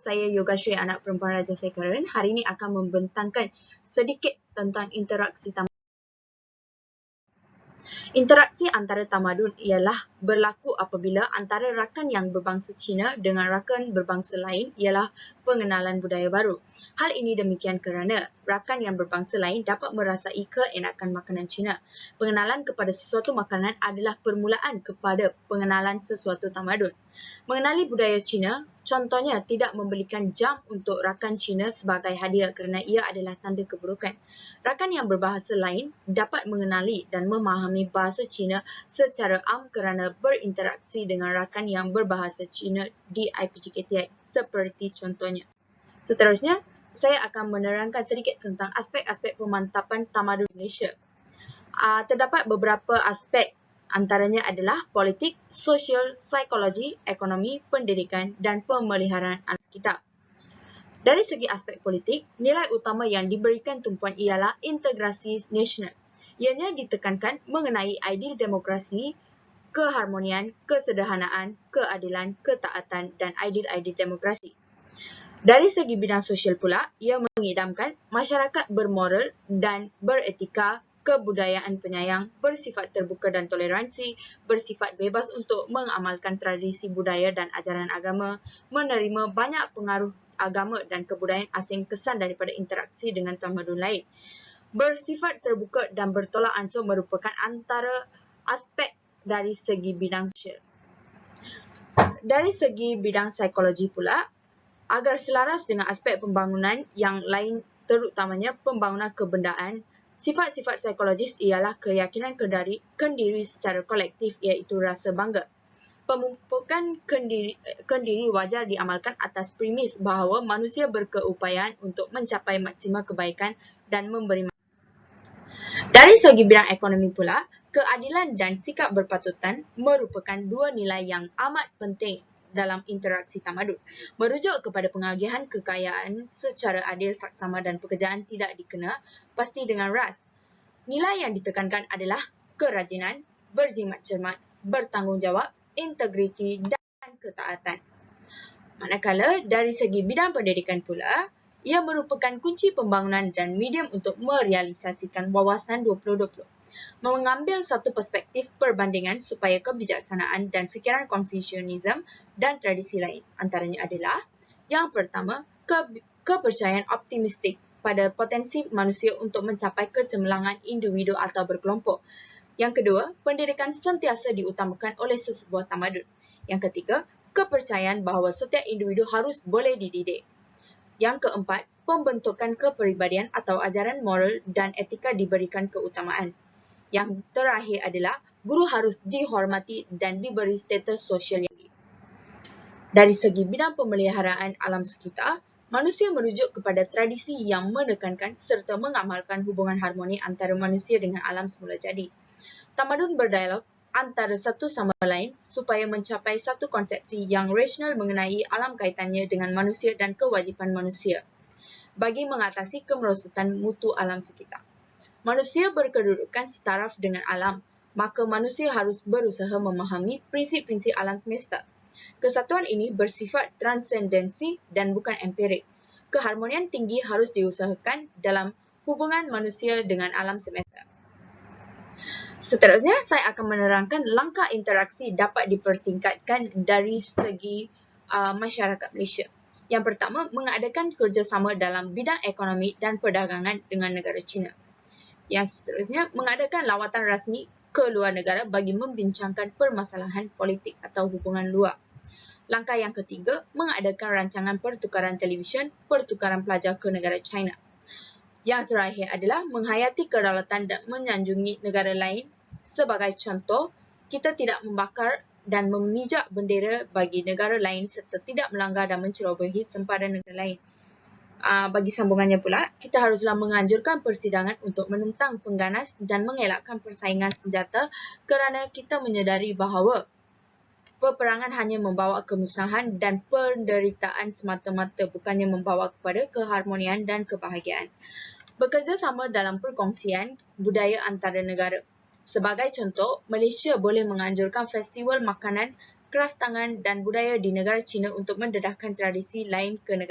Saya Yoga Sri, anak perempuan Raja Sekaren. Hari ini akan membentangkan sedikit tentang interaksi tamadun. Interaksi antara tamadun ialah berlaku apabila antara rakan yang berbangsa Cina dengan rakan berbangsa lain ialah pengenalan budaya baru. Hal ini demikian kerana rakan yang berbangsa lain dapat merasai keenakan makanan Cina. Pengenalan kepada sesuatu makanan adalah permulaan kepada pengenalan sesuatu tamadun. Mengenali budaya Cina, contohnya tidak membelikan jam untuk rakan Cina sebagai hadiah kerana ia adalah tanda keburukan. Rakan yang berbahasa lain dapat mengenali dan memahami bahasa Cina secara am kerana berinteraksi dengan rakan yang berbahasa Cina di IPGKTI, seperti contohnya. Seterusnya, saya akan menerangkan sedikit tentang aspek-aspek pemantapan tamadun Malaysia. Terdapat beberapa aspek, antaranya adalah politik, sosial, psikologi, ekonomi, pendidikan dan pemeliharaan alam sekitar. Dari segi aspek politik, nilai utama yang diberikan tumpuan ialah integrasi nasional. Ianya ditekankan mengenai ideal demokrasi, keharmonian, kesederhanaan, keadilan, ketaatan dan ideal-ideal demokrasi. Dari segi bidang sosial pula, ia mengidamkan masyarakat bermoral dan beretika, kebudayaan penyayang, bersifat terbuka dan toleransi, bersifat bebas untuk mengamalkan tradisi budaya dan ajaran agama, menerima banyak pengaruh agama dan kebudayaan asing kesan daripada interaksi dengan tamadun lain. Bersifat terbuka dan bertolak ansur merupakan antara aspek dari segi bidang sosial. Dari segi bidang psikologi pula, agar selaras dengan aspek pembangunan yang lain terutamanya pembangunan kebendaan, sifat-sifat psikologis ialah keyakinan kendiri secara kolektif iaitu rasa bangga. Pemupukan kendiri wajar diamalkan atas premis bahawa manusia berkeupayaan untuk mencapai maksima kebaikan dan memberi manfaat. Dari segi bidang ekonomi pula, keadilan dan sikap berpatutan merupakan dua nilai yang amat penting dalam interaksi tamadun, merujuk kepada pengagihan kekayaan secara adil, saksama dan pekerjaan tidak dikena pasti dengan ras. Nilai yang ditekankan adalah kerajinan, berjimat cermat, bertanggungjawab, integriti dan ketaatan. Manakala dari segi bidang pendidikan pula, ia merupakan kunci pembangunan dan medium untuk merealisasikan wawasan 2020. Mengambil satu perspektif perbandingan supaya kebijaksanaan dan fikiran Confucianism dan tradisi lain. Antaranya adalah, yang pertama, kepercayaan optimistik pada potensi manusia untuk mencapai kecemerlangan individu atau berkelompok. Yang kedua, pendidikan sentiasa diutamakan oleh sesebuah tamadun. Yang ketiga, kepercayaan bahawa setiap individu harus boleh dididik. Yang keempat, pembentukan kepribadian atau ajaran moral dan etika diberikan keutamaan. Yang terakhir adalah guru harus dihormati dan diberi status sosial yang tinggi. Dari segi bidang pemeliharaan alam sekitar, manusia merujuk kepada tradisi yang menekankan serta mengamalkan hubungan harmoni antara manusia dengan alam semula jadi. Tamadun berdialog antara satu sama lain supaya mencapai satu konsepsi yang rasional mengenai alam kaitannya dengan manusia dan kewajipan manusia bagi mengatasi kemerosotan mutu alam sekitar. Manusia berkedudukan setaraf dengan alam, maka manusia harus berusaha memahami prinsip-prinsip alam semesta. Kesatuan ini bersifat transendensi dan bukan empirik. Keharmonian tinggi harus diusahakan dalam hubungan manusia dengan alam semesta. Seterusnya, saya akan menerangkan langkah interaksi dapat dipertingkatkan dari segi masyarakat Malaysia. Yang pertama, mengadakan kerjasama dalam bidang ekonomi dan perdagangan dengan negara China. Yang seterusnya, mengadakan lawatan rasmi ke luar negara bagi membincangkan permasalahan politik atau hubungan luar. Langkah yang ketiga, mengadakan rancangan pertukaran televisyen, pertukaran pelajar ke negara China. Yang terakhir adalah menghayati kedaulatan dan menyanjungi negara lain. Sebagai contoh, kita tidak membakar dan memijak bendera bagi negara lain serta tidak melanggar dan mencerobohi sempadan negara lain. Bagi sambungannya pula, kita haruslah menganjurkan persidangan untuk menentang pengganas dan mengelakkan persaingan senjata kerana kita menyedari bahawa peperangan hanya membawa kemusnahan dan penderitaan semata-mata, bukannya membawa kepada keharmonian dan kebahagiaan. Bekerjasama dalam perkongsian budaya antara negara. Sebagai contoh, Malaysia boleh menganjurkan festival makanan kraft tangan dan budaya di negara China untuk mendedahkan tradisi lain ke negara